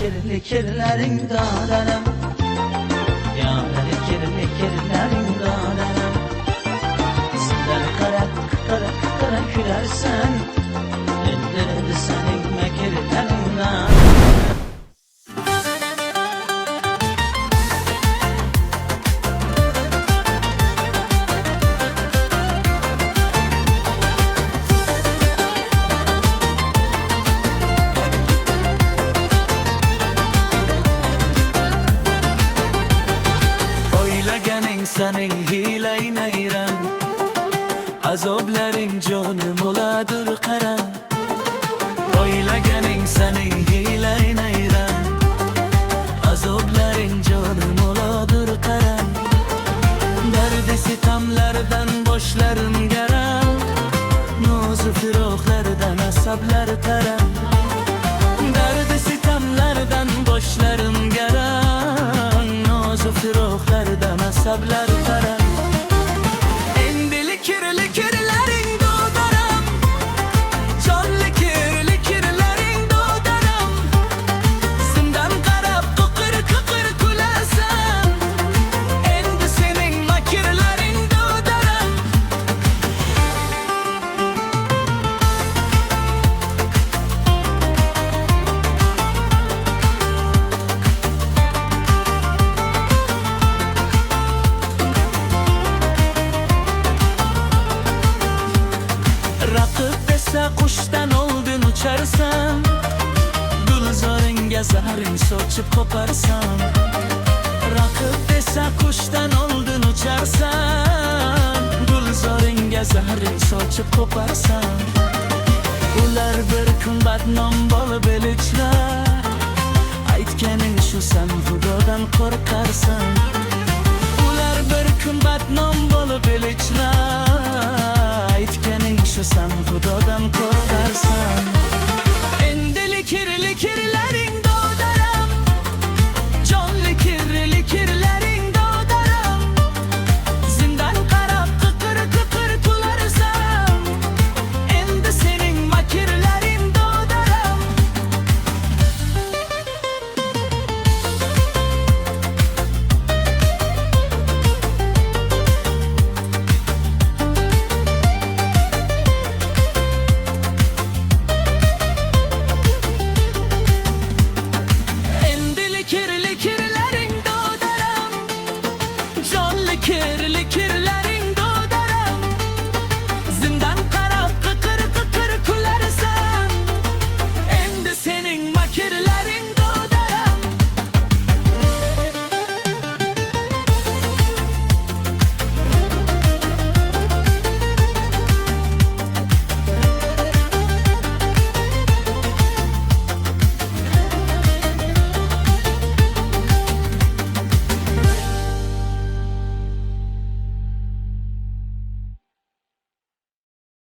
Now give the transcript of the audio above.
kirli kirlerin dadanam. Yağları kirli kirlerin dadanam. Sizler kara kara kara gülersen, elleri senin mekirlerin dadanam. Senin hileyn eyren, azoblerin canım oladır karan. Oylagenin senin hileyn eyren, azoblerin canım oladır karan. Derdi sitamlardan boşlarım gelen, nozu firoklardan asablar taran. Derdi sitamlardan boşlarım gelen, nozu firoklardan asablar taran. Endili kirli kirlerin doğdarım, canlı kirli kirlerin doğdarım. Zindan karab kıkır kıkır kulasam, endi senin makirlerin doğdarım. Rakıp dese kuştan oldun uçarsan, gülzarınga zahrin soçup koparsan. Rakıp dese kuştan oldun uçarsan, gülzarınga zahrin soçup koparsan. Ular bir kun badnom bolup elitlar, aytganing shu sen Xudodan qo'rqarsan. Ular bir kun badnom bolup elitlar,